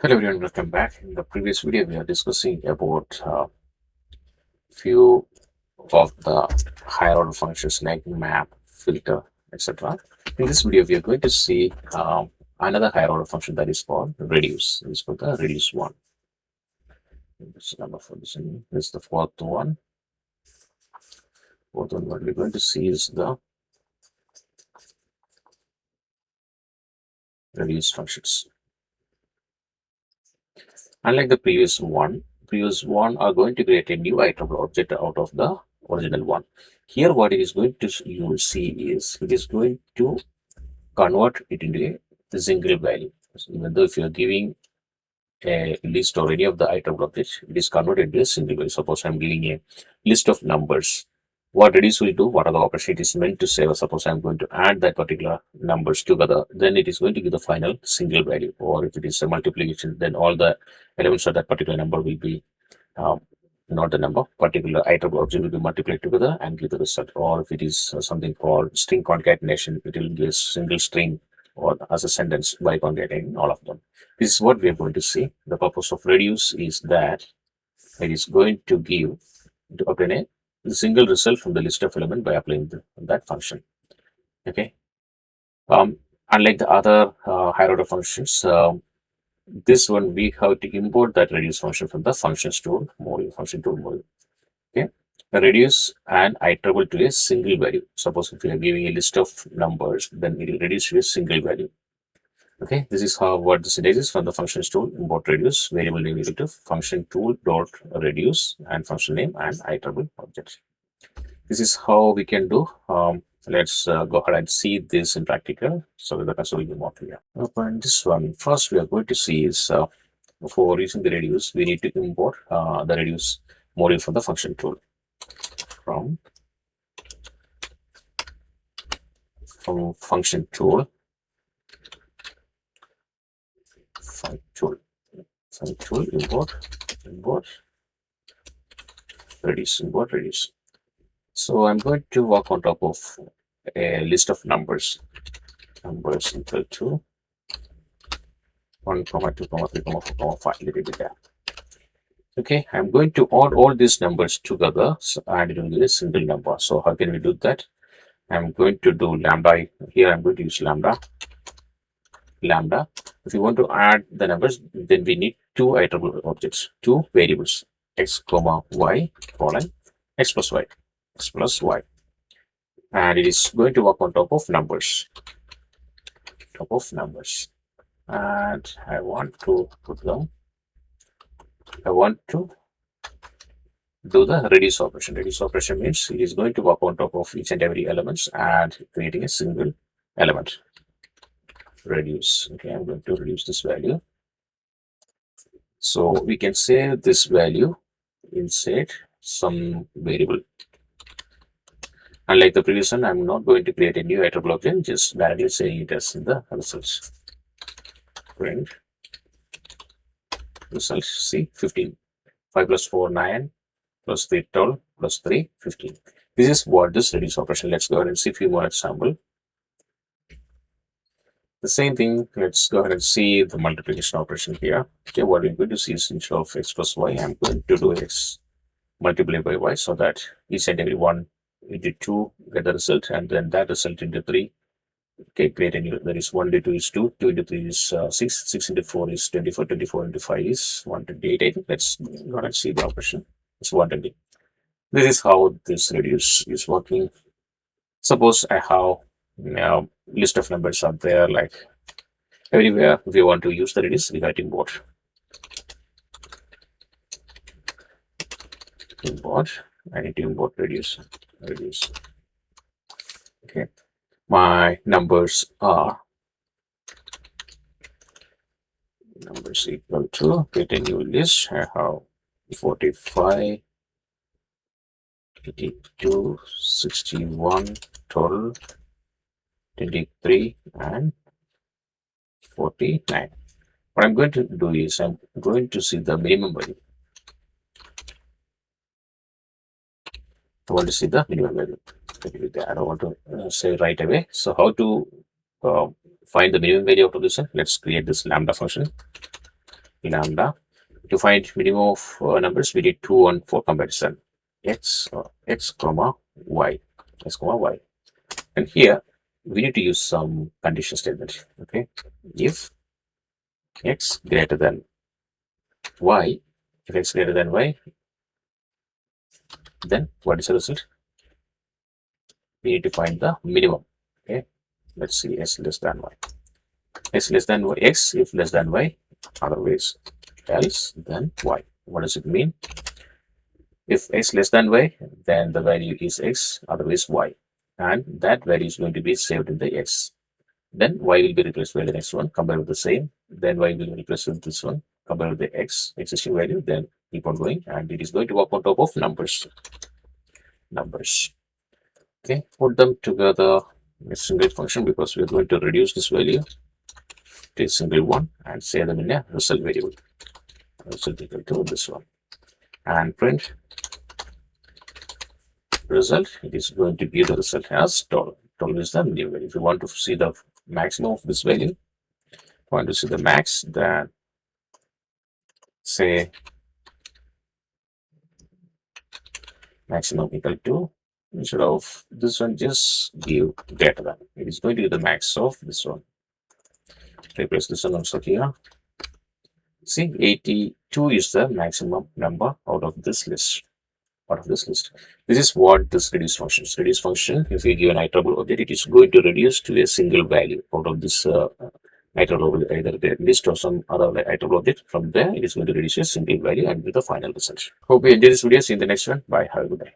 Hello everyone, welcome back. In the previous video, we are discussing about few of the higher order functions like map, filter, etc. In this video, we are going to see another higher order function that is called reduce. It's called the reduce one. This number for this one. This is the fourth one. What we're going to see is the reduce functions. Unlike the previous one are going to create a new iterable object out of the original one. Here, what it is going to you will see is it is going to convert it into a single value. So even though if you are giving a list or any of the iterable objects, it is converted into a single value. Suppose I'm giving a list of numbers. What reduce will do, what are the operations it is meant to say, suppose I'm going to add that particular numbers together, then it is going to give the final single value. Or if it is a multiplication, then all the elements of that particular number will be um, not the number, particular iterable object will be multiplied together and give the result. Or if it is something called string concatenation, it will give a single string or as a sentence by concatenating all of them. This is what we are going to see. The purpose of reduce is that it is going to give to obtain a single result from the list of element by applying that function. Okay. Unlike the other higher order functions, this one we have to import that reduce function from the functions tool module, function tool module. Okay. Reduce an iterable to a single value. Suppose if you are giving a list of numbers, then it will reduce to a single value. Okay, this is how what the syntax is from the functions tool. Import reduce variable name equal to function tool dot reduce and function name and iterable object. This is how we can do. Let's go ahead and see this in practical so that the console will be more clear. Open this one. First, we are going to see is for using the reduce, we need to import the reduce module from the function tool. From function tool, import reduce. So I'm going to work on top of a list of numbers equal to 1, 2, 3, 4, 5, little bit there. Okay, I'm going to add all these numbers together and it will be a single number. So how can we do that? I'm going to do lambda. Here I'm going to use lambda. If you want to add the numbers, then we need two iterable objects, two variables, x comma y colon x plus y, and it is going to work on top of numbers, and I want to do the reduce operation. Reduce operation means it is going to work on top of each and every elements and creating a single element. Reduce. Okay, I'm going to reduce this value. So we can save this value inside some variable. Unlike the previous one, I'm not going to create a new iterable object, just directly saying it as in the results. Print results, see 15. 5 plus 4, 9, plus 3, 12, plus 3, 15. This is what this reduce operation. Let's go ahead and see a few more examples. The same thing, let's go ahead and see the multiplication operation here. Okay, what we're going to see is instead of x plus y, I'm going to do x multiplied by y so that each and every one into 2 get the result, and then that result into 3. Okay, create a new. There is 1 into 2 is 2, 2 into 3 is 6, 6 into 4 is 24, 24 into 5 is 128. I think let's go ahead and see the operation. It's 120. This is how this reduce is working. Suppose I have list of numbers out there like everywhere. If you want to use the reduce, we have to import. I need to import reduce. Okay, my numbers are equal to create a new list. I have 45, 82, 61 total, 23 and 49. What I'm going to do is I'm going to see the minimum value. I want to see the minimum value. I don't want to say right away. So how to find the minimum value out of this one? Let's create this lambda function. lambda. To find minimum of numbers, we need 2 and 4 comparison. X comma y, x comma y. And here we need to use some condition statement. Okay, if x greater than y, if x greater than y, then what is the result? We need to find the minimum. Okay, let's see, x less than y. X less than y, x if less than y, otherwise else then y. What does it mean? If x less than y, then the value is x, otherwise y, and that value is going to be saved in the x. Then y will be replaced by the next one, compare with the same. Then y will be replaced with this one, compare with the x existing value. Then keep on going, and it is going to work on top of numbers. Okay, put them together in a single function because we are going to reduce this value to a single one and save them in a result variable. Result equal to this one, and print result. It is going to be the result as total. Total is the minimum value. If you want to see the maximum of this value, want to see the max, then say maximum equal to, instead of this one, just give greater than. It is going to be the max of this one. Replace this one also here. See, 82 is the maximum number out of this list. This is what this reduce function is. Reduce function, if you give an iterable object, it is going to reduce to a single value out of this iterable, either the list or some other iterable object. From there, it is going to reduce a single value and with the final result. Hope you enjoy this video. See you in the next one. Bye. Have a good day.